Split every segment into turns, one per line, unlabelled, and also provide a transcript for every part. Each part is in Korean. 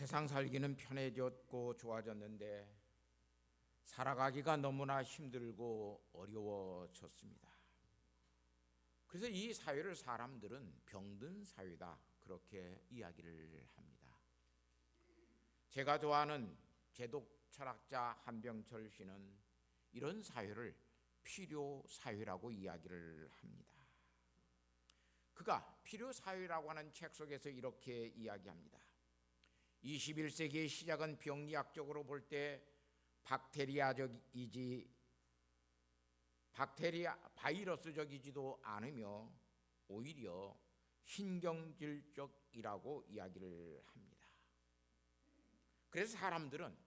세상 살기는 편해졌고 좋아졌는데 살아가기가 너무나 힘들고 어려워졌습니다. 그래서 이 사회를 사람들은 병든 사회다 그렇게 이야기를 합니다. 제가 좋아하는 제독 철학자 한병철 씨는 이런 사회를 필요 사회라고 이야기를 합니다. 그가 필요 사회라고 하는 책 속에서 이렇게 이야기합니다. 21세기의 시작은 병리학적으로 볼 때 바이러스적이지도 않으며 오히려 신경질적이라고 이야기를 합니다. 그래서 사람들은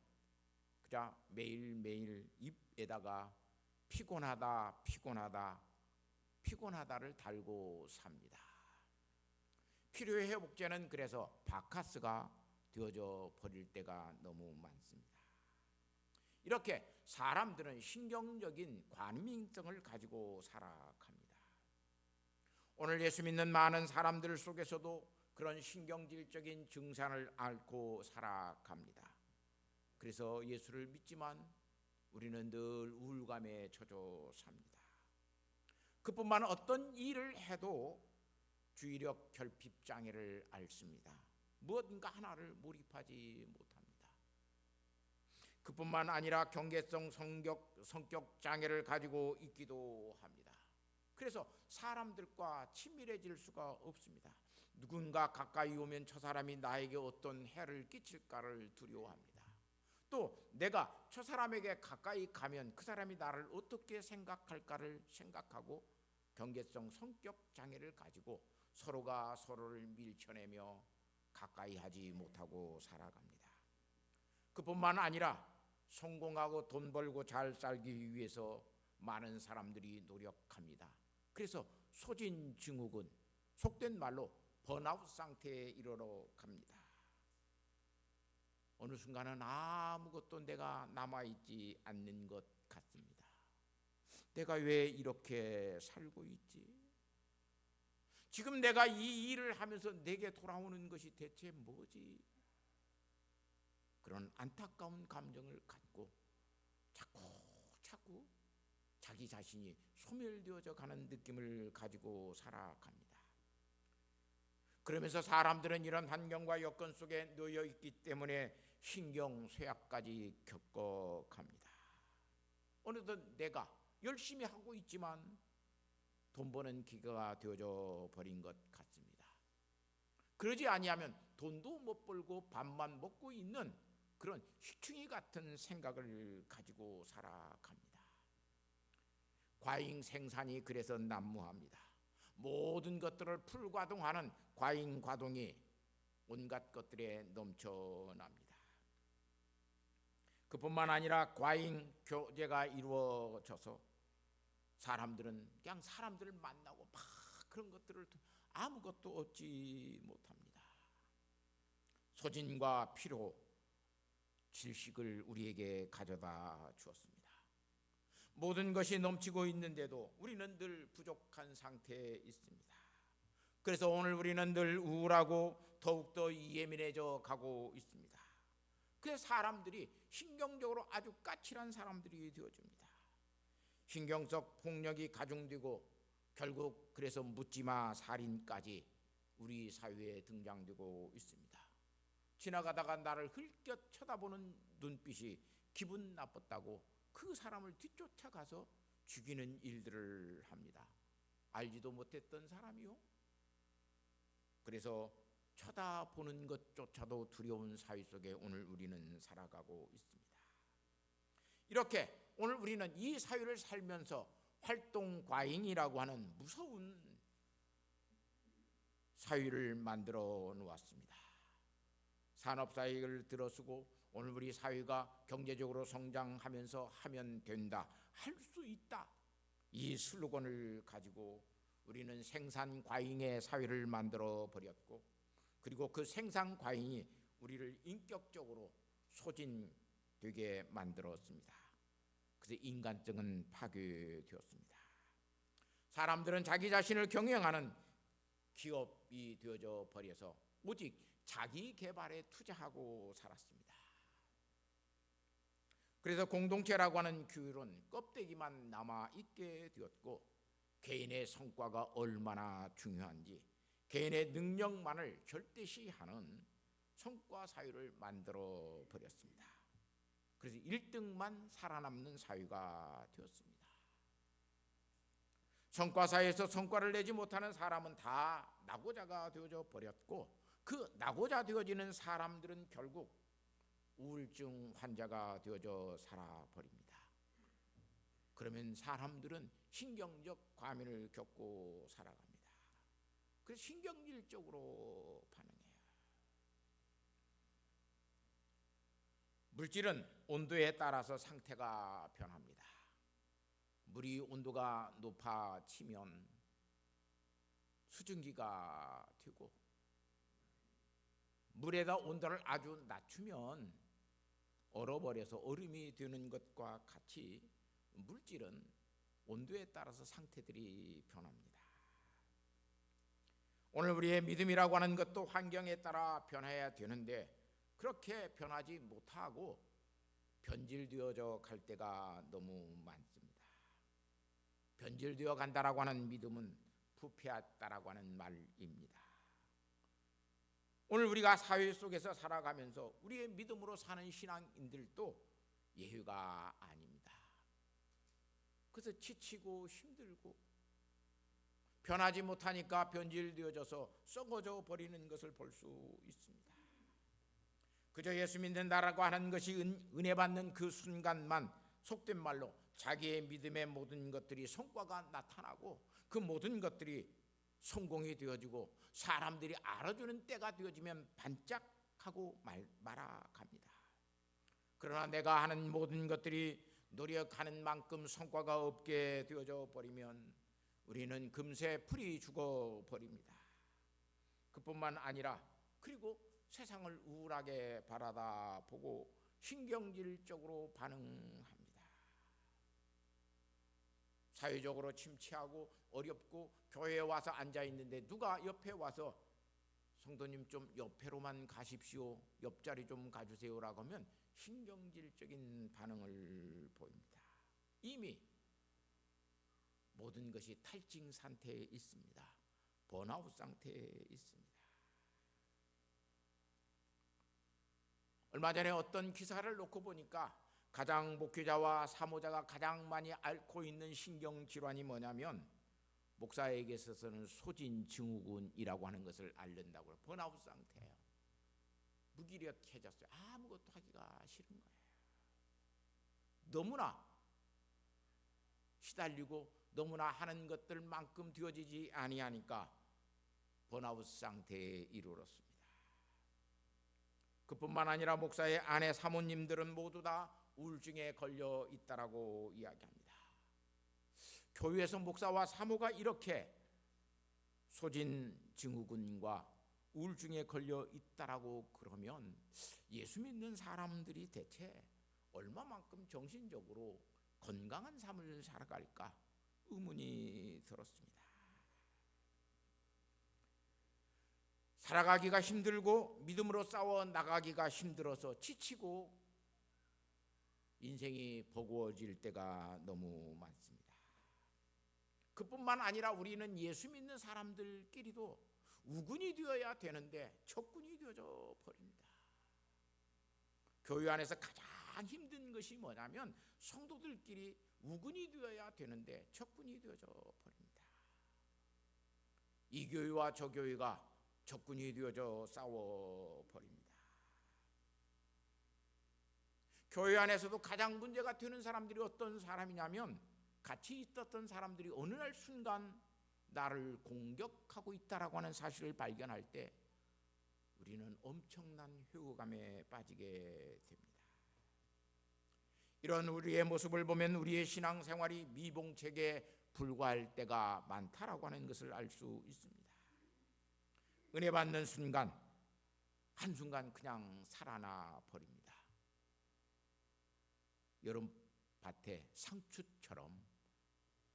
그냥 매일매일 입에다가 피곤하다를 달고 삽니다. 필요의 회복제는 그래서 바카스가 되어져 버릴 때가 너무 많습니다. 이렇게 사람들은 신경적인 관민성을 가지고 살아갑니다. 오늘 예수 믿는 많은 사람들 속에서도 그런 신경질적인 증상을 앓고 살아갑니다. 그래서 예수를 믿지만 우리는 늘 우울감에 젖어 삽니다. 그뿐만 어떤 일을 해도 주의력 결핍 장애를 앓습니다. 무엇인가 하나를 몰입하지 못합니다. 그뿐만 아니라 경계성 성격 장애를 가지고 있기도 합니다. 그래서 사람들과 친밀해질 수가 없습니다. 누군가 가까이 오면 저 사람이 나에게 어떤 해를 끼칠까를 두려워합니다. 또 내가 저 사람에게 가까이 가면 그 사람이 나를 어떻게 생각할까를 생각하고 경계성 성격 장애를 가지고 서로가 서로를 밀쳐내며 가까이 하지 못하고 살아갑니다. 그뿐만 아니라 성공하고 돈 벌고 잘 살기 위해서 많은 사람들이 노력합니다. 그래서 소진증후군, 속된 말로 번아웃 상태에 이르러 갑니다. 어느 순간은 아무것도 내가 남아있지 않는 것 같습니다. 내가 왜 이렇게 살고 있지? 지금 내가 이 일을 하면서 내게 돌아오는 것이 대체 뭐지? 그런 안타까운 감정을 갖고 자꾸 자기 자신이 소멸되어져 가는 느낌을 가지고 살아갑니다. 그러면서 사람들은 이런 환경과 여건 속에 놓여 있기 때문에 신경쇠약까지 겪어갑니다. 어느덧 내가 열심히 하고 있지만 돈 버는 기계가 되어져 버린 것 같습니다. 그러지 아니하면 돈도 못 벌고 밥만 먹고 있는 그런 식충이 같은 생각을 가지고 살아갑니다. 과잉 생산이 그래서 난무합니다. 모든 것들을 풀과동하는 과잉 과동이 온갖 것들에 넘쳐납니다. 그뿐만 아니라 과잉 교제가 이루어져서 사람들은 그냥 사람들을 만나고 막 그런 것들을 아무것도 얻지 못합니다. 소진과 피로, 질식을 우리에게 가져다 주었습니다. 모든 것이 넘치고 있는데도 우리는 늘 부족한 상태에 있습니다. 그래서 오늘 우리는 늘 우울하고 더욱더 예민해져 가고 있습니다. 그래서 사람들이 신경적으로 아주 까칠한 사람들이 되어집니다. 신경적 폭력이 가중되고 결국 그래서 묻지마 살인까지 우리 사회에 등장되고 있습니다. 지나가다가 나를 흘뭏 쳐다보는 눈빛이 기분 나빴다고 그 사람을 뒤쫓아가서 죽이는 일들을 합니다. 알지도 못했던 사람이요. 그래서 쳐다보는 것조차도 두려운 사회 속에 오늘 우리는 살아가고 있습니다. 이렇게 오늘 우리는 이 사회를 살면서 활동 과잉이라고 하는 무서운 사회를 만들어 놓았습니다. 산업사회를 들어서고 오늘 우리 사회가 경제적으로 성장하면서 하면 된다, 할 수 있다, 이 슬로건을 가지고 우리는 생산 과잉의 사회를 만들어 버렸고, 그리고 그 생산 과잉이 우리를 인격적으로 소진되게 만들었습니다. 그래서 인간성은 파괴되었습니다. 사람들은 자기 자신을 경영하는 기업이 되어져 버려서 오직 자기 개발에 투자하고 살았습니다. 그래서 공동체라고 하는 규율은 껍데기만 남아 있게 되었고, 개인의 성과가 얼마나 중요한지, 개인의 능력만을 절대시하는 성과 사회를 만들어 버렸습니다. 그래서 1등만 살아남는 사회가 되었습니다. 성과 사회에서 성과를 내지 못하는 사람은 다 낙오자가 되어져 버렸고, 그 낙오자 되어지는 사람들은 결국 우울증 환자가 되어져 살아버립니다. 그러면 사람들은 신경적 과민을 겪고 살아갑니다. 그래서 신경질적으로 반응해요. 물질은 온도에 따라서 상태가 변합니다. 물이 온도가 높아지면 수증기가 되고, 물에다 온도를 아주 낮추면 얼어버려서 얼음이 되는 것과 같이 물질은 온도에 따라서 상태들이 변합니다. 오늘 우리의 믿음이라고 하는 것도 환경에 따라 변해야 되는데, 그렇게 변하지 못하고 변질되어져 갈 때가 너무 많습니다. 변질되어 간다라고 하는 믿음은 부패했다라고 하는 말입니다. 오늘 우리가 사회 속에서 살아가면서 우리의 믿음으로 사는 신앙인들도 예외가 아닙니다. 그래서 지치고 힘들고 변하지 못하니까 변질되어져서 썩어져 버리는 것을 볼 수 있습니다. 그저 예수 믿는다라고 하는 것이 은혜 받는 그 순간만, 속된 말로 자기의 믿음의 모든 것들이 성과가 나타나고 그 모든 것들이 성공이 되어지고 사람들이 알아주는 때가 되어지면 반짝하고 말아갑니다. 그러나 내가 하는 모든 것들이 노력하는 만큼 성과가 없게 되어져 버리면 우리는 금세 풀이 죽어 버립니다. 그뿐만 아니라 그리고 세상을 우울하게 바라다 보고 신경질적으로 반응합니다. 사회적으로 침체하고 어렵고 교회에 와서 앉아 있는데 누가 옆에 와서 성도님 좀 옆에로만 가십시오, 옆자리 좀 가주세요라고 하면 신경질적인 반응을 보입니다. 이미 모든 것이 탈진 상태에 있습니다. 번아웃 상태에 있습니다. 얼마 전에 어떤 기사를 놓고 보니까 가장 목회자와 사모자가 가장 많이 앓고 있는 신경질환이 뭐냐면 목사에게 있어서는 소진증후군이라고 하는 것을 앓는다고요. 번아웃 상태예요. 무기력해졌어요. 아무것도 하기가 싫은 거예요. 너무나 시달리고 너무나 하는 것들만큼 되어지지 아니하니까 번아웃 상태에 이르렀습니다. 그뿐만 아니라 목사의 아내 사모님들은 모두 다 우울증에 걸려 있다라고 이야기합니다. 교회에서 목사와 사모가 이렇게 소진증후군과 우울증에 걸려 있다라고 그러면 예수 믿는 사람들이 대체 얼마만큼 정신적으로 건강한 삶을 살아갈까 의문이 들었습니다. 살아가기가 힘들고 믿음으로 싸워 나가기가 힘들어서 지치고 인생이 버거워질 때가 너무 많습니다. 그뿐만 아니라 우리는 예수 믿는 사람들끼리도 우군이 되어야 되는데 적군이 되어져 버립니다. 교회 안에서 가장 힘든 것이 뭐냐면 성도들끼리 우군이 되어야 되는데 적군이 되어져 버립니다. 이 교회와 저 교회가 적군이 되어져 싸워 버립니다. 교회 안에서도 가장 문제가 되는 사람들이 어떤 사람이냐면 같이 있었던 사람들이 어느 날 순간 나를 공격하고 있다라고 하는 사실을 발견할 때 우리는 엄청난 회고감에 빠지게 됩니다. 이런 우리의 모습을 보면 우리의 신앙생활이 미봉책에 불과할 때가 많다라고 하는 것을 알 수 있습니다. 은혜 받는 순간 한순간 그냥 살아나 버립니다. 여름밭에 상추처럼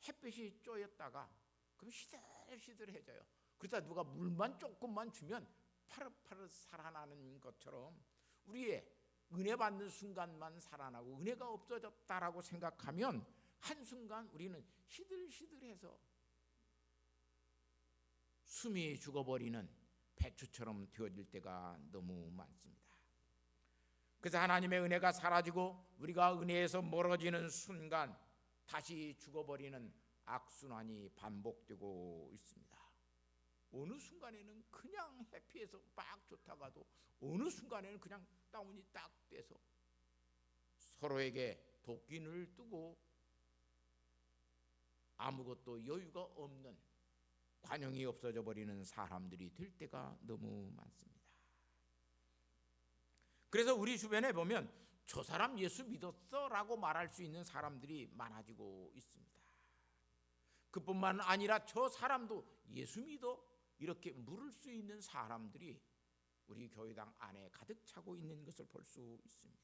햇빛이 쬐었다가 그럼 시들시들해져요. 그러다 누가 물만 조금만 주면 파릇파릇 살아나는 것처럼 우리의 은혜 받는 순간만 살아나고 은혜가 없어졌다라고 생각하면 한순간 우리는 시들시들해서 숨이 죽어버리는 배추처럼 되어질 때가 너무 많습니다. 그래서 하나님의 은혜가 사라지고 우리가 은혜에서 멀어지는 순간 다시 죽어버리는 악순환이 반복되고 있습니다. 어느 순간에는 그냥 해피해서 막 좋다가도 어느 순간에는 그냥 다운이 딱 돼서 서로에게 도끼를 뜨고 아무것도 여유가 없는 관용이 없어져 버리는 사람들이 될 때가 너무 많습니다. 그래서 우리 주변에 보면 저 사람 예수 믿었어 라고 말할 수 있는 사람들이 많아지고 있습니다. 그뿐만 아니라 저 사람도 예수 믿어? 이렇게 물을 수 있는 사람들이 우리 교회당 안에 가득 차고 있는 것을 볼 수 있습니다.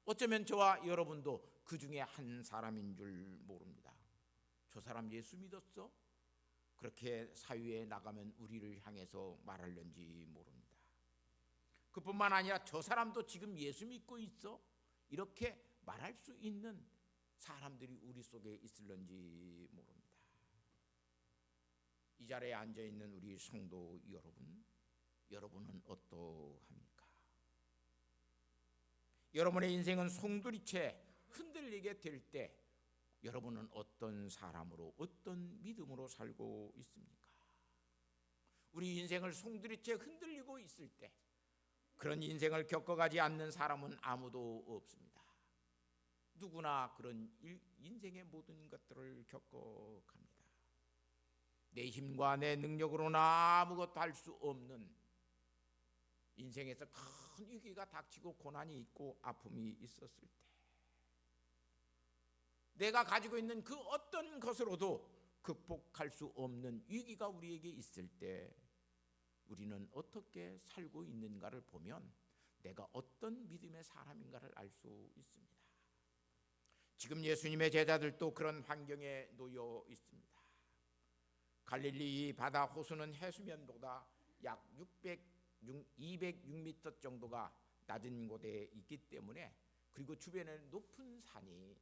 어쩌면 저와 여러분도 그 중에 한 사람인 줄 모릅니다. 저 사람 예수 믿었어? 그렇게 사회에 나가면 우리를 향해서 말하려는지 모릅니다. 그뿐만 아니라 저 사람도 지금 예수 믿고 있어? 이렇게 말할 수 있는 사람들이 우리 속에 있을런지 모릅니다. 이 자리에 앉아있는 우리 성도 여러분, 여러분은 어떠합니까? 여러분의 인생은 송두리째 흔들리게 될 때 여러분은 어떤 사람으로, 어떤 믿음으로 살고 있습니까? 우리 인생을 송두리째 흔들리고 있을 때 그런 인생을 겪어가지 않는 사람은 아무도 없습니다. 누구나 그런 인생의 모든 것들을 겪어갑니다. 내 힘과 내 능력으로는 아무것도 할 수 없는 인생에서 큰 위기가 닥치고 고난이 있고 아픔이 있었을 때 내가 가지고 있는 그 어떤 것으로도 극복할 수 없는 위기가 우리에게 있을 때 우리는 어떻게 살고 있는가를 보면 내가 어떤 믿음의 사람인가를 알 수 있습니다. 지금 예수님의 제자들도 그런 환경에 놓여 있습니다. 갈릴리 바다 호수는 해수면보다 약 206m 정도가 낮은 곳에 있기 때문에, 그리고 주변에 높은 산이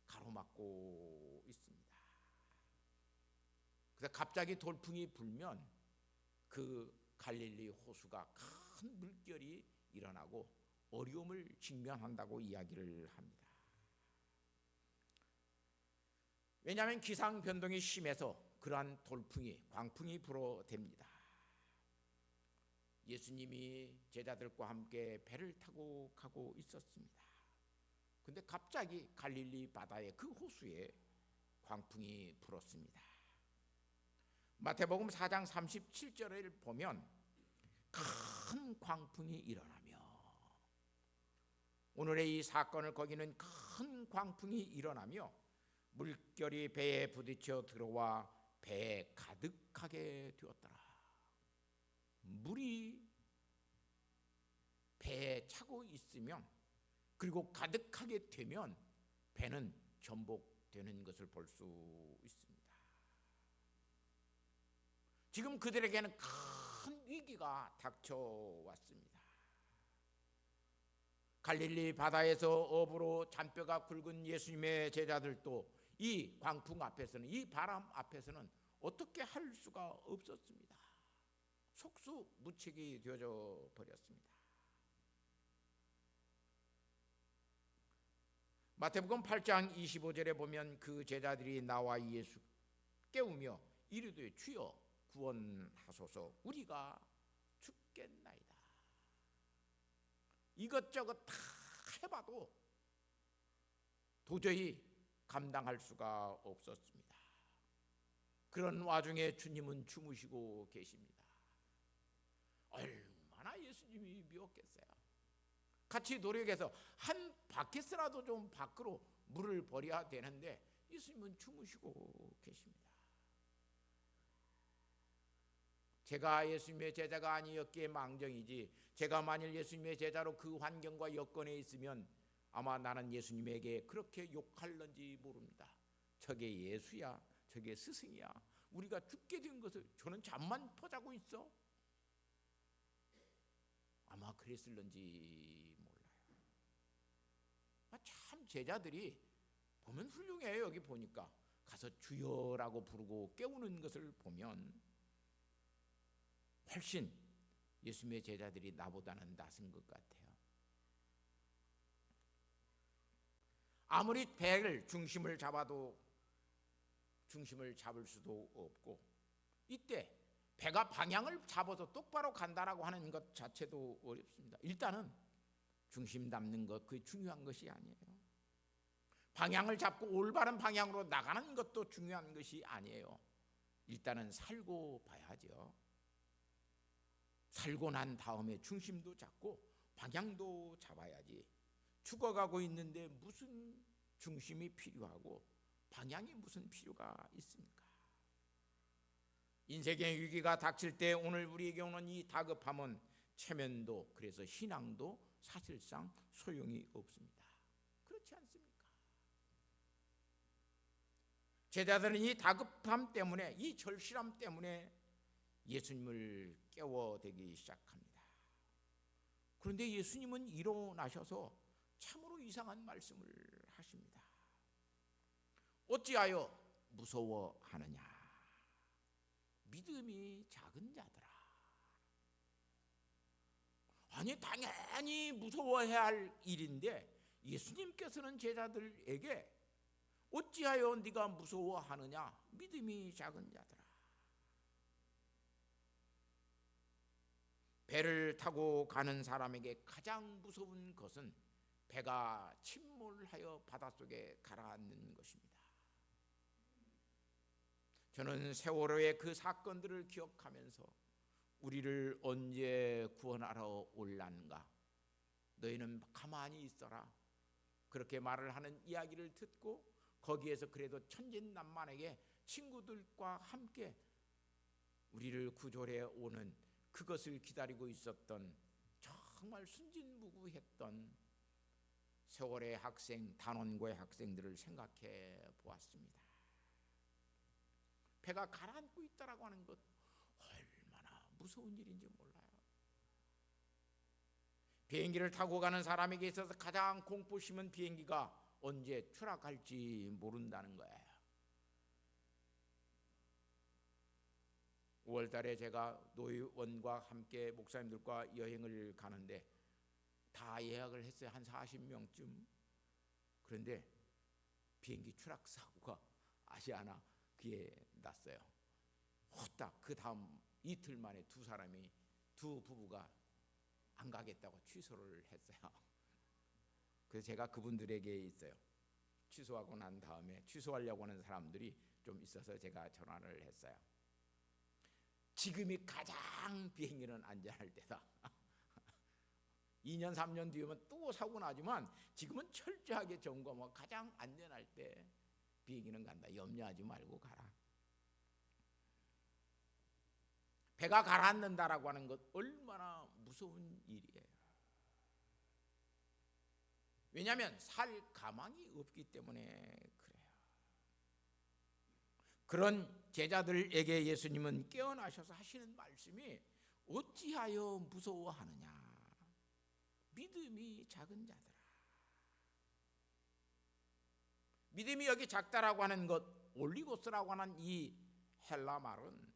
가로막고 있습니다. 그래서 갑자기 돌풍이 불면 그 갈릴리 호수가 큰 물결이 일어나고 어려움을 직면한다고 이야기를 합니다. 왜냐하면 기상 변동이 심해서 그러한 돌풍이, 광풍이 불어댑니다. 예수님이 제자들과 함께 배를 타고 가고 있었습니다. 근데 갑자기 갈릴리 바다의 그 호수에 광풍이 불었습니다. 마태복음 4장 37절을 보면 큰 광풍이 일어나며, 오늘의 이 사건을 거기는 큰 광풍이 일어나며 물결이 배에 부딪혀 들어와 배에 가득하게 되었더라. 물이 배에 차고 있으면, 그리고 가득하게 되면 배는 전복되는 것을 볼 수 있습니다. 지금 그들에게는 큰 위기가 닥쳐왔습니다. 갈릴리 바다에서 업으로 잔뼈가 굵은 예수님의 제자들도 이 광풍 앞에서는, 이 바람 앞에서는 어떻게 할 수가 없었습니다. 속수무책이 되어져 버렸습니다. 마태복음 8장 25절에 보면 그 제자들이 나와 예수 깨우며 이르되 주여 구원하소서, 우리가 죽겠나이다. 이것저것 다 해봐도 도저히 감당할 수가 없었습니다. 그런 와중에 주님은 주무시고 계십니다. 얼마나 예수님이 미웠겠어요. 같이 노력해서 한 바켓이라도 좀 밖으로 물을 버려야 되는데 예수님은 주무시고 계십니다. 제가 예수님의 제자가 아니었기에 망정이지, 제가 만일 예수님의 제자로 그 환경과 여건에 있으면 아마 나는 예수님에게 그렇게 욕할는지 모릅니다. 저게 예수야, 저게 스승이야, 우리가 죽게 된 것을 저는 잠만 퍼자고 있어? 아마 그랬을런지 몰라요. 참 제자들이 보면 훌륭해요. 여기 보니까 가서 주여라고 부르고 깨우는 것을 보면 훨씬 예수님의 제자들이 나보다는 낫은 것 같아요. 아무리 배를 중심을 잡아도 중심을 잡을 수도 없고, 이때 배가 방향을 잡아서 똑바로 간다라고 하는 것 자체도 어렵습니다. 일단은 중심 잡는 것, 그게 중요한 것이 아니에요. 방향을 잡고 올바른 방향으로 나가는 것도 중요한 것이 아니에요. 일단은 살고 봐야죠. 살고 난 다음에 중심도 잡고 방향도 잡아야지. 죽어가고 있는데 무슨 중심이 필요하고 방향이 무슨 필요가 있습니까? 인생의 위기가 닥칠 때 오늘 우리에게 오는 이 다급함은 체면도, 그래서 신앙도 사실상 소용이 없습니다. 그렇지 않습니까? 제자들은 이 다급함 때문에, 이 절실함 때문에 예수님을 깨워대기 시작합니다. 그런데 예수님은 일어나셔서 참으로 이상한 말씀을 하십니다. 어찌하여 무서워하느냐? 믿음이 작은 자들아. 아니, 당연히 무서워해야 할 일인데 예수님께서는 제자들에게 어찌하여 네가 무서워하느냐? 믿음이 작은 자들아. 배를 타고 가는 사람에게 가장 무서운 것은 배가 침몰하여 바닷속에 가라앉는 것입니다. 저는 세월호의 그 사건들을 기억하면서 우리를 언제 구원하러 올란가? 너희는 가만히 있어라. 그렇게 말을 하는 이야기를 듣고 거기에서 그래도 천진난만하게 친구들과 함께 우리를 구조해 오는 그것을 기다리고 있었던 정말 순진무구했던 세월의 학생, 단원고의 학생들을 생각해 보았습니다. 배가 가라앉고 있다라고 하는 것 얼마나 무서운 일인지 몰라요. 비행기를 타고 가는 사람에게 있어서 가장 공포 심은 비행기가 언제 추락할지 모른다는 거예요. 5월 달에 제가 노의원과 함께 목사님들과 여행을 가는데 다 예약을 했어요. 한 40명쯤. 그런데 비행기 추락 사고가 아시아나기에 났어요. 후딱 그 다음 이틀 만에 두 부부가 안 가겠다고 취소를 했어요. 그래서 제가 그분들에게 있어요. 취소하고 난 다음에 취소하려고 하는 사람들이 좀 있어서 제가 전화를 했어요. 지금이 가장 비행기는 안전할 때다. 2년 3년 뒤면 또 사고 나지만 지금은 철저하게 점검하고 가장 안전할 때 비행기는 간다. 염려하지 말고 가라. 배가 가라앉는다라고 하는 것 얼마나 무서운 일이에요. 왜냐하면 살 가망이 없기 때문에 그래요. 그런 제자들에게 예수님은 깨어나셔서 하시는 말씀이 어찌하여 무서워하느냐? 믿음이 작은 자들아. 믿음이 여기 작다라고 하는 것, 올리고스라고 하는 이 헬라 말은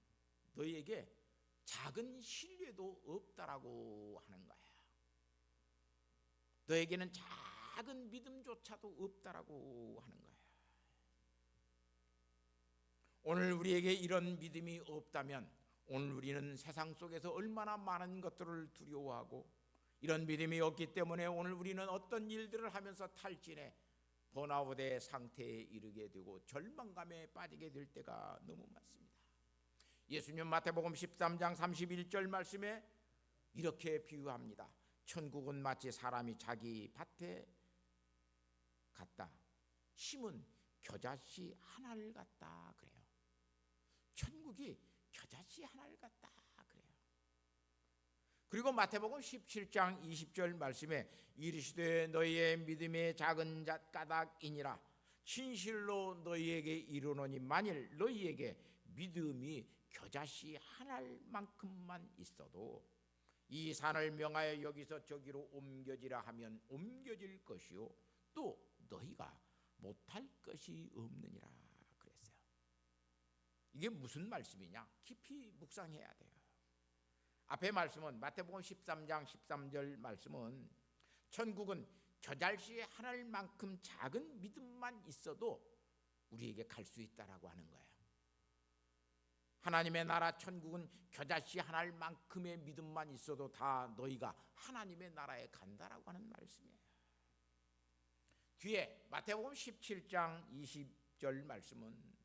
너희에게 작은 신뢰도 없다라고 하는 거예요. 너에게는 작은 믿음조차도 없다라고 하는 거예요. 오늘 우리에게 이런 믿음이 없다면 오늘 우리는 세상 속에서 얼마나 많은 것들을 두려워하고, 이런 믿음이 없기 때문에 오늘 우리는 어떤 일들을 하면서 탈진해 번아웃의 상태에 이르게 되고 절망감에 빠지게 될 때가 너무 많습니다. 예수님 마태복음 13장 31절 말씀에 이렇게 비유합니다. 천국은 마치 사람이 자기 밭에 갔다 심은 겨자씨 하나를 같다 그래요. 천국이 겨자씨 하나를 같다 그래요. 그리고 마태복음 17장 20절 말씀에 이르시되 너희의 믿음의 작은 까닭이니라. 진실로 너희에게 이르노니 만일 너희에게 믿음이 겨자씨 하나만큼만 있어도 이 산을 명하여 여기서 저기로 옮겨지라 하면 옮겨질 것이요 또 너희가 못할 것이 없느니라 그랬어요. 이게 무슨 말씀이냐? 깊이 묵상해야 돼요. 앞에 말씀은 마태복음 13장 13절 말씀은 천국은 겨잘씨의 하늘만큼 작은 믿음만 있어도 우리에게 갈 수 있다라고 하는 거예요. 하나님의 나라 천국은 겨자씨 하늘만큼의 믿음만 있어도 다 너희가 하나님의 나라에 간다라고 하는 말씀이에요. 뒤에 마태복음 17장 20절 말씀은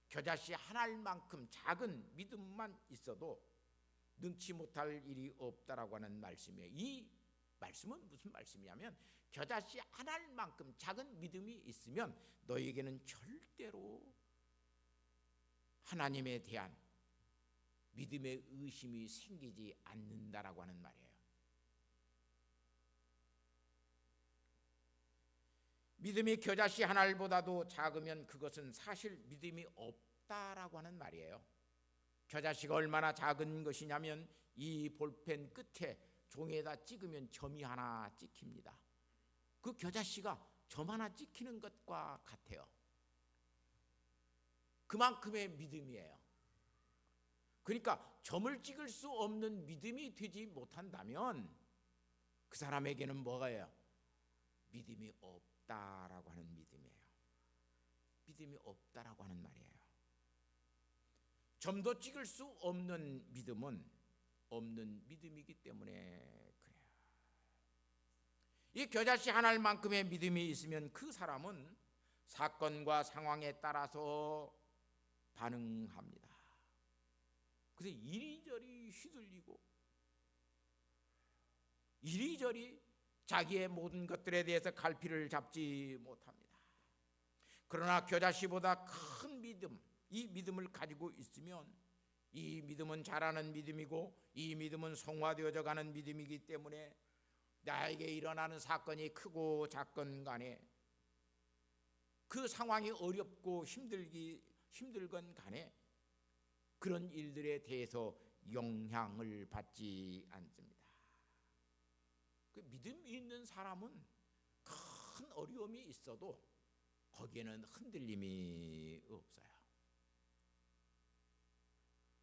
겨자씨 하늘만큼 작은 믿음만 있어도 능치 못할 일이 없다라고 하는 말씀이에요. 이 말씀은 무슨 말씀이냐면 겨자씨 하늘만큼 작은 믿음이 있으면 너희에게는 절대로 하나님에 대한 믿음의 의심이 생기지 않는다라고 하는 말이에요. 믿음이 겨자씨 하늘보다도 작으면 그것은 사실 믿음이 없다라고 하는 말이에요. 겨자씨가 얼마나 작은 것이냐면 이 볼펜 끝에 종이에다 찍으면 점이 하나 찍힙니다. 그 겨자씨가 점 하나 찍히는 것과 같아요. 그만큼의 믿음이에요. 그러니까 점을 찍을 수 없는 믿음이 되지 못한다면 그 사람에게는 뭐가요? 믿음이 없다라고 하는 믿음이에요. 믿음이 없다라고 하는 말이에요. 점도 찍을 수 없는 믿음은 없는 믿음이기 때문에 그래요. 이 겨자씨 하늘만큼의 믿음이 있으면 그 사람은 사건과 상황에 따라서 반응합니다. 그래서 이리저리 휘둘리고 이리저리 자기의 모든 것들에 대해서 갈피를 잡지 못합니다. 그러나 겨자씨보다 큰 믿음, 이 믿음을 가지고 있으면 이 믿음은 자라는 믿음이고 이 믿음은 성화되어져 가는 믿음이기 때문에 나에게 일어나는 사건이 크고 작건 간에 그 상황이 어렵고 힘들건 간에 그런 일들에 대해서 영향을 받지 않습니다. 그 믿음이 있는 사람은 큰 어려움이 있어도 거기에는 흔들림이 없어요.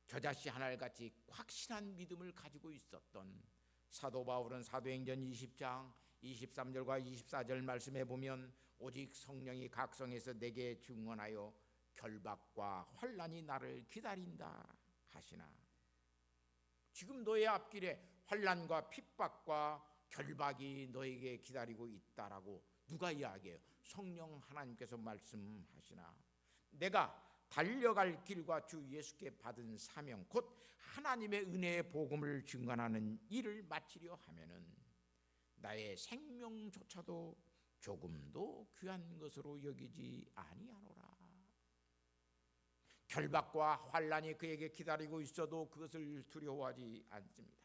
겨자씨 하늘같이 확실한 믿음을 가지고 있었던 사도 바울은 사도행전 20장 23절과 24절 말씀에 보면 오직 성령이 각성해서 내게 증언하여 결박과 환난이 나를 기다린다 하시나. 지금 너의 앞길에 환난과 핍박과 결박이 너에게 기다리고 있다라고 누가 이야기해요? 성령 하나님께서 말씀하시나. 내가 달려갈 길과 주 예수께 받은 사명 곧 하나님의 은혜의 복음을 증언하는 일을 마치려 하면은 나의 생명조차도 조금도 귀한 것으로 여기지 아니하노라. 결박과 환난이 그에게 기다리고 있어도 그것을 두려워하지 않습니다.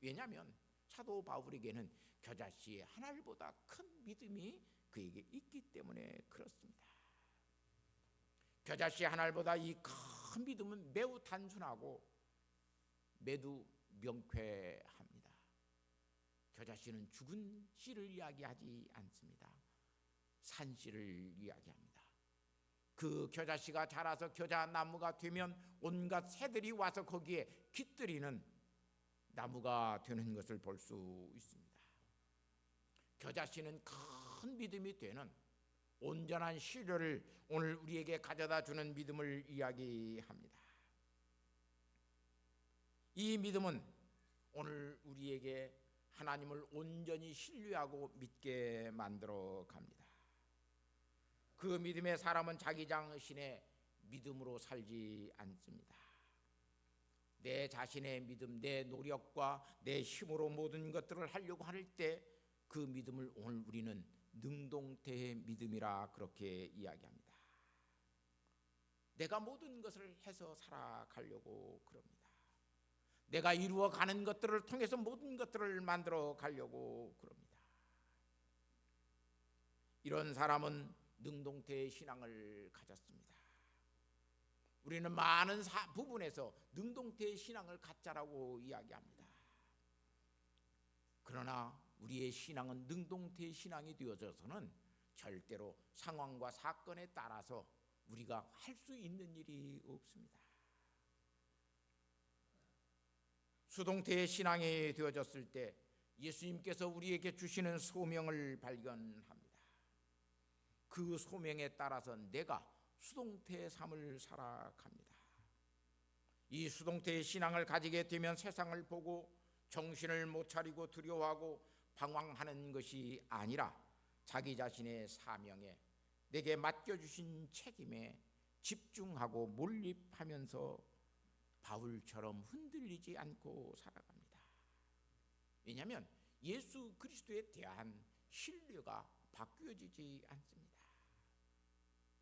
왜냐하면 사도 바울에게는 겨자씨의 하늘보다 큰 믿음이 그에게 있기 때문에 그렇습니다. 겨자씨 하늘보다 이 큰 믿음은 매우 단순하고 매우 명쾌합니다. 겨자씨는 죽은 씨를 이야기하지 않습니다. 산 씨를 이야기합니다. 그 겨자씨가 자라서 겨자나무가 되면 온갖 새들이 와서 거기에 깃들이는 나무가 되는 것을 볼 수 있습니다. 겨자씨는 큰 믿음이 되는 온전한 시료를 오늘 우리에게 가져다 주는 믿음을 이야기합니다. 이 믿음은 오늘 우리에게 하나님을 온전히 신뢰하고 믿게 만들어 갑니다. 그 믿음의 사람은 자기 자신의 믿음으로 살지 않습니다. 내 자신의 믿음, 내 노력과 내 힘으로 모든 것들을 하려고 할 때 그 믿음을 오늘 우리는 능동태의 믿음이라 그렇게 이야기합니다. 내가 모든 것을 해서 살아가려고 그럽니다. 내가 이루어가는 것들을 통해서 모든 것들을 만들어 가려고 그럽니다. 이런 사람은 능동태의 신앙을 가졌습니다. 우리는 많은 부분에서 능동태의 신앙을 갖자라고 이야기합니다. 그러나 우리의 신앙은 능동태 신앙이 되어져서는 절대로 상황과 사건에 따라서 우리가 할 수 있는 일이 없습니다. 수동태의 신앙이 되어졌을 때 예수님께서 우리에게 주시는 소명을 발견합니다. 그 소명에 따라서 내가 수동태의 삶을 살아갑니다. 이 수동태의 신앙을 가지게 되면 세상을 보고 정신을 못 차리고 두려워하고 방황하는 것이 아니라 자기 자신의 사명에, 내게 맡겨주신 책임에 집중하고 몰입하면서 바울처럼 흔들리지 않고 살아갑니다. 왜냐하면 예수 그리스도에 대한 신뢰가 바뀌어지지 않습니다.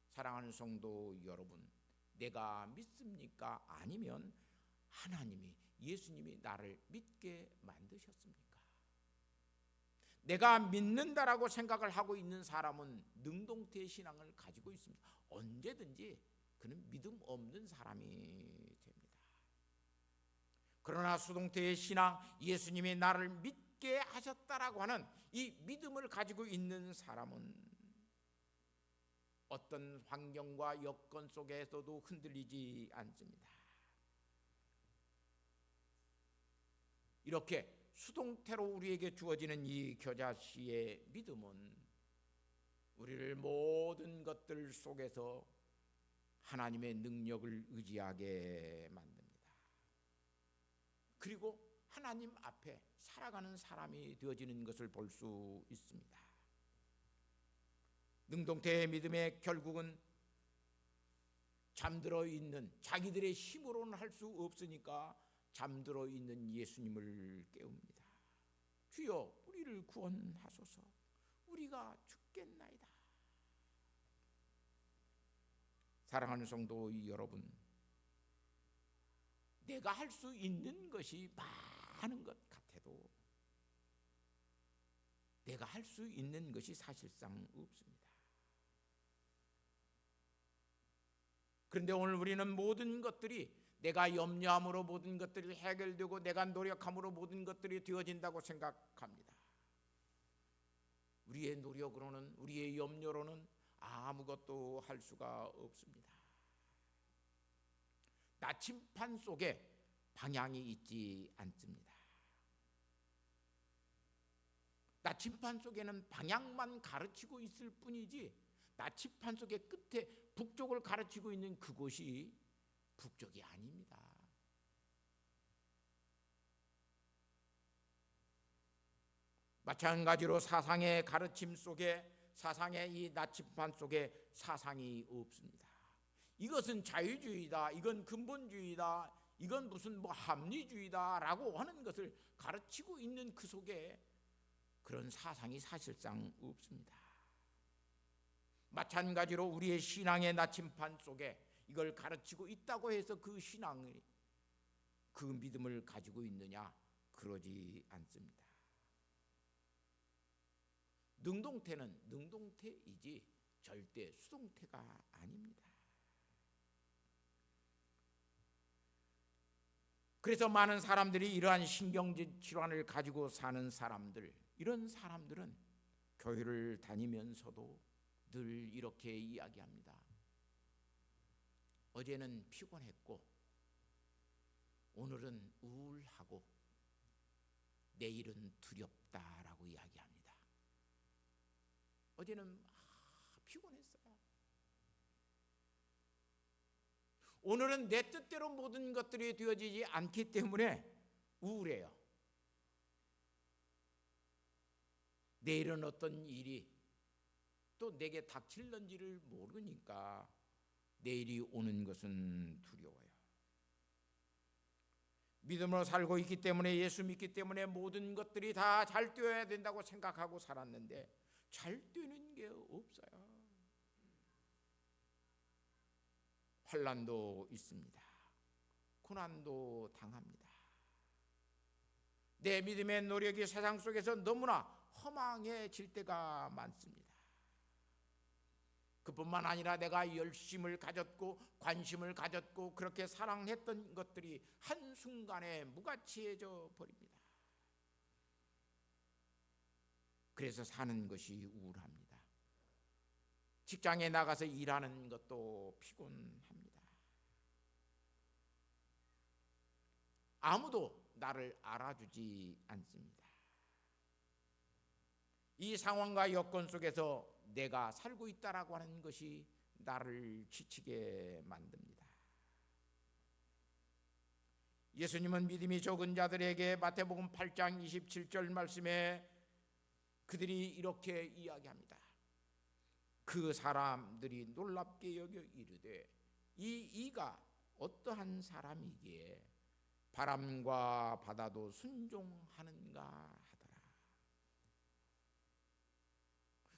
사랑하는 성도 여러분, 내가 믿습니까? 아니면 하나님이, 예수님이 나를 믿게 만드셨습니까? 내가 믿는다라고 생각을 하고 있는 사람은 능동태 신앙을 가지고 있습니다. 언제든지 그는 믿음 없는 사람이 됩니다. 그러나 수동태의 신앙, 예수님이 나를 믿게 하셨다라고 하는 이 믿음을 가지고 있는 사람은 어떤 환경과 여건 속에서도 흔들리지 않습니다. 이렇게 수동태로 우리에게 주어지는 이 겨자씨의 믿음은 우리를 모든 것들 속에서 하나님의 능력을 의지하게 만듭니다. 그리고 하나님 앞에 살아가는 사람이 되어지는 것을 볼 수 있습니다. 능동태의 믿음의 결국은 잠들어 있는, 자기들의 힘으로는 할 수 없으니까 잠들어 있는 예수님을 깨웁니다. 주여 우리를 구원하소서, 우리가 죽겠나이다. 사랑하는 성도 여러분, 내가 할 수 있는 것이 많은 것 같아도 내가 할 수 있는 것이 사실상 없습니다. 그런데 오늘 우리는 모든 것들이 내가 염려함으로 모든 것들이 해결되고 내가 노력함으로 모든 것들이 되어진다고 생각합니다. 우리의 노력으로는, 우리의 염려로는 아무것도 할 수가 없습니다. 나침반 속에 방향이 있지 않습니다. 나침반 속에는 방향만 가르치고 있을 뿐이지 나침반 속의 끝에 북쪽을 가르치고 있는 그곳이 북쪽이 아닙니다. 마찬가지로 사상의 가르침 속에, 사상의 이 나침반 속에 사상이 없습니다. 이것은 자유주의다, 이건 근본주의다, 이건 무슨 합리주의다라고 하는 것을 가르치고 있는 그 속에 그런 사상이 사실상 없습니다. 마찬가지로 우리의 신앙의 나침반 속에 이걸 가르치고 있다고 해서 그 신앙을, 그 믿음을 가지고 있느냐? 그러지 않습니다. 능동태는 능동태이지 절대 수동태가 아닙니다. 그래서 많은 사람들이 이러한 신경질 질환을 가지고 사는 사람들, 이런 사람들은 교회를 다니면서도 늘 이렇게 이야기합니다. 어제는 피곤했고 오늘은 우울하고 내일은 두렵다라고 이야기합니다. 어제는 피곤했어요. 오늘은 내 뜻대로 모든 것들이 되어지지 않기 때문에 우울해요. 내일은 어떤 일이 또 내게 닥칠는지를 모르니까 내일이 오는 것은 두려워요. 믿음으로 살고 있기 때문에, 예수 믿기 때문에 모든 것들이 다 잘 되어야 된다고 생각하고 살았는데 잘 되는 게 없어요. 환난도 있습니다. 고난도 당합니다. 내 믿음의 노력이 세상 속에서 너무나 허망해질 때가 많습니다. 그뿐만 아니라 내가 열심을 가졌고 관심을 가졌고 그렇게 사랑했던 것들이 한순간에 무가치해져 버립니다. 그래서 사는 것이 우울합니다. 직장에 나가서 일하는 것도 피곤합니다. 아무도 나를 알아주지 않습니다. 이 상황과 여건 속에서 내가 살고 있다라고 하는 것이 나를 지치게 만듭니다. 예수님은 믿음이 적은 자들에게 마태복음 8장 27절 말씀에 그들이 이렇게 이야기합니다. 그 사람들이 놀랍게 여겨 이르되 이가 어떠한 사람이기에 바람과 바다도 순종하는가 하더라.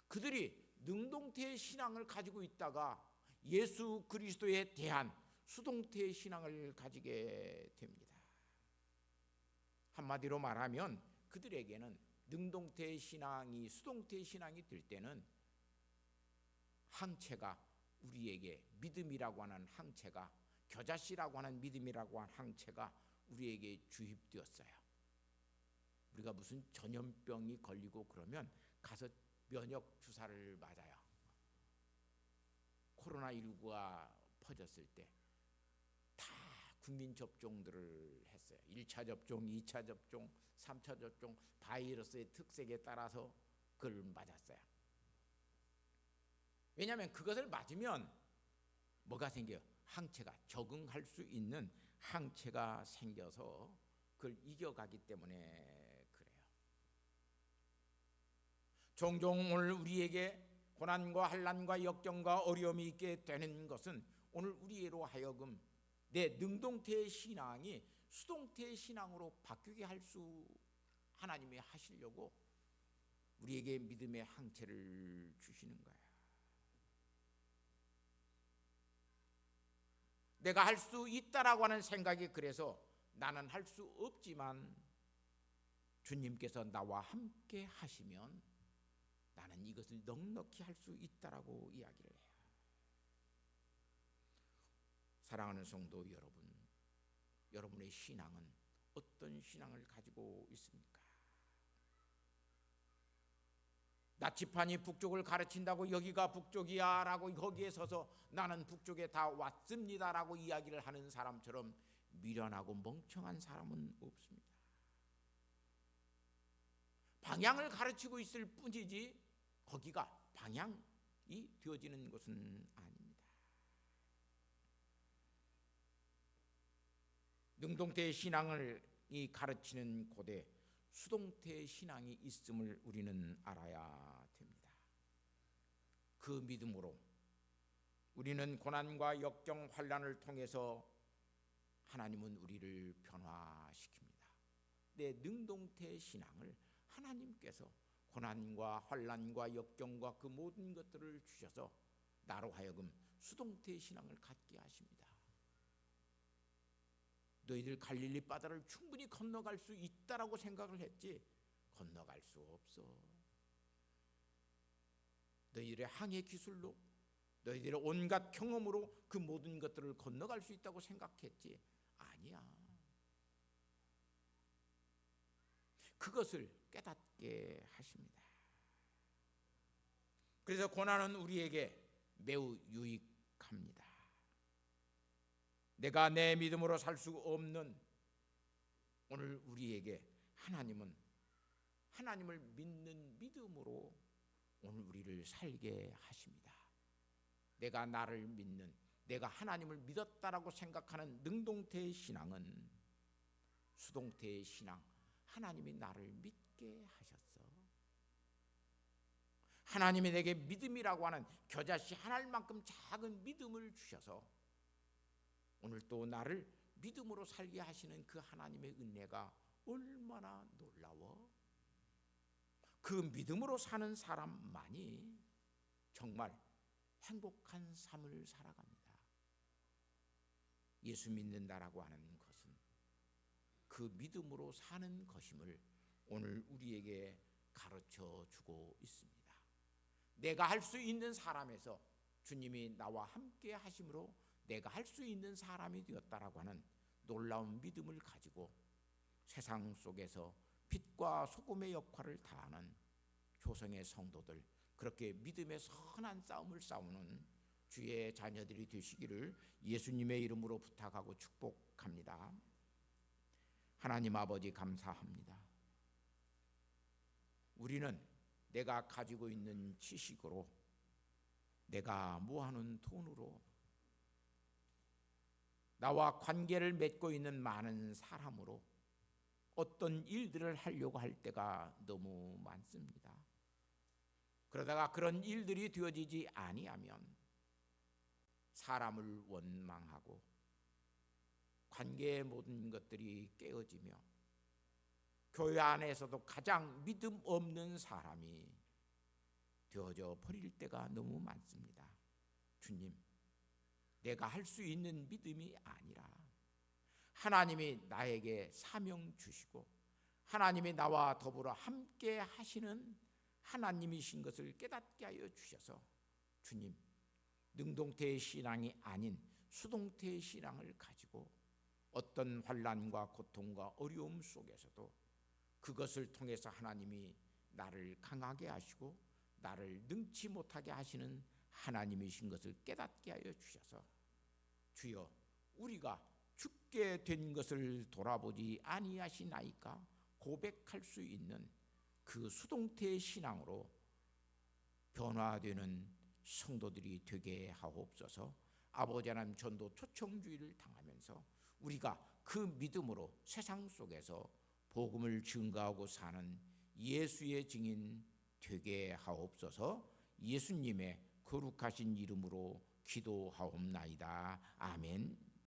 그들이 능동태의 신앙을 가지고 있다가 예수 그리스도에 대한 수동태의 신앙을 가지게 됩니다. 한마디로 말하면 그들에게는 능동태의 신앙이 수동태의 신앙이 될 때는 항체가 우리에게 믿음이라고 하는 항체가 겨자씨라고 하는 믿음이라고 하는 항체가 우리에게 주입되었어요. 우리가 무슨 전염병이 걸리고 그러면 가서 면역 주사를 맞아요. 코로나19가 퍼졌을 때 다 국민 접종들을 했어요. 1차 접종, 2차 접종, 3차 접종, 바이러스의 특색에 따라서 그걸 맞았어요. 왜냐하면 그것을 맞으면 뭐가 생겨요? 항체가 적응할 수 있는 항체가 생겨서 그걸 이겨가기 때문에 그래요. 종종 오늘 우리에게 고난과 환난과 역경과 어려움이 있게 되는 것은 오늘 우리로 하여금 내 능동태의 신앙이 수동태의 신앙으로 바뀌게 할 수 하나님이 하시려고 우리에게 믿음의 항체를 주시는 거예요. 내가 할 수 있다라고 하는 생각이 그래서 나는 할 수 없지만 주님께서 나와 함께 하시면 나는 이것을 넉넉히 할 수 있다라고 이야기를 해요. 사랑하는 성도 여러분, 여러분의 신앙은 어떤 신앙을 가지고 있습니까? 나치판이 북쪽을 가르친다고 여기가 북쪽이야 라고 거기에 서서 나는 북쪽에 다 왔습니다 라고 이야기를 하는 사람처럼 미련하고 멍청한 사람은 없습니다. 방향을 가르치고 있을 뿐이지 거기가 방향이 되어지는 것은 아닙니다. 능동태의 신앙을 가르치는 곳에 수동태의 신앙이 있음을 우리는 알아야 됩니다. 그 믿음으로 우리는 고난과 역경 환난을 통해서 하나님은 우리를 변화시킵니다. 내 능동태의 신앙을 하나님께서 고난과 환난과 역경과 그 모든 것들을 주셔서 나로 하여금 수동태의 신앙을 갖게 하십니다. 너희들 갈릴리 바다를 충분히 건너갈 수 있다라고 생각을 했지 건너갈 수 없어. 너희들의 항해 기술로 너희들의 온갖 경험으로 그 모든 것들을 건너갈 수 있다고 생각했지 아니야. 그것을 깨닫게 하십니다. 그래서 고난은 우리에게 매우 유익합니다. 내가 내 믿음으로 살 수 없는 오늘 우리에게 하나님은 하나님을 믿는 믿음으로 오늘 우리를 살게 하십니다. 내가 나를 믿는 내가 하나님을 믿었다라고 생각하는 능동태의 신앙은 수동태의 신앙 하나님이 나를 믿게 하셨어. 하나님이 내게 믿음이라고 하는 겨자씨 하나만큼 작은 믿음을 주셔서 오늘 또 나를 믿음으로 살게 하시는 그 하나님의 은혜가 얼마나 놀라워. 그 믿음으로 사는 사람만이 정말 행복한 삶을 살아갑니다. 예수 믿는다라고 하는 것은 그 믿음으로 사는 것임을 오늘 우리에게 가르쳐 주고 있습니다. 내가 할 수 있는 사람에서 주님이 나와 함께 하심으로 내가 할 수 있는 사람이 되었다라고 하는 놀라운 믿음을 가지고 세상 속에서 빛과 소금의 역할을 다하는 교성의 성도들, 그렇게 믿음의 선한 싸움을 싸우는 주의 자녀들이 되시기를 예수님의 이름으로 부탁하고 축복합니다. 하나님 아버지, 감사합니다. 우리는 내가 가지고 있는 지식으로, 내가 모아놓은 돈으로, 나와 관계를 맺고 있는 많은 사람으로 어떤 일들을 하려고 할 때가 너무 많습니다. 그러다가 그런 일들이 되어지지 아니하면 사람을 원망하고 관계의 모든 것들이 깨어지며 교회 안에서도 가장 믿음 없는 사람이 되어져 버릴 때가 너무 많습니다. 주님, 내가 할 수 있는 믿음이 아니라 하나님이 나에게 사명 주시고 하나님이 나와 더불어 함께 하시는 하나님이신 것을 깨닫게 하여 주셔서 주님, 능동태의 신앙이 아닌 수동태의 신앙을 가지고 어떤 환난과 고통과 어려움 속에서도 그것을 통해서 하나님이 나를 강하게 하시고 나를 능치 못하게 하시는 하나님이신 것을 깨닫게 하여 주셔서 주여, 우리가 죽게 된 것을 돌아보지 아니하시나이까 고백할 수 있는 그 수동태의 신앙으로 변화되는 성도들이 되게 하옵소서. 아버지 하나님, 전도 초청주의를 당하면서 우리가 그 믿음으로 세상 속에서 복음을 증거하고 사는 예수의 증인 되게 하옵소서. 예수님의 거룩하신 이름으로 기도하옵나이다. 아멘.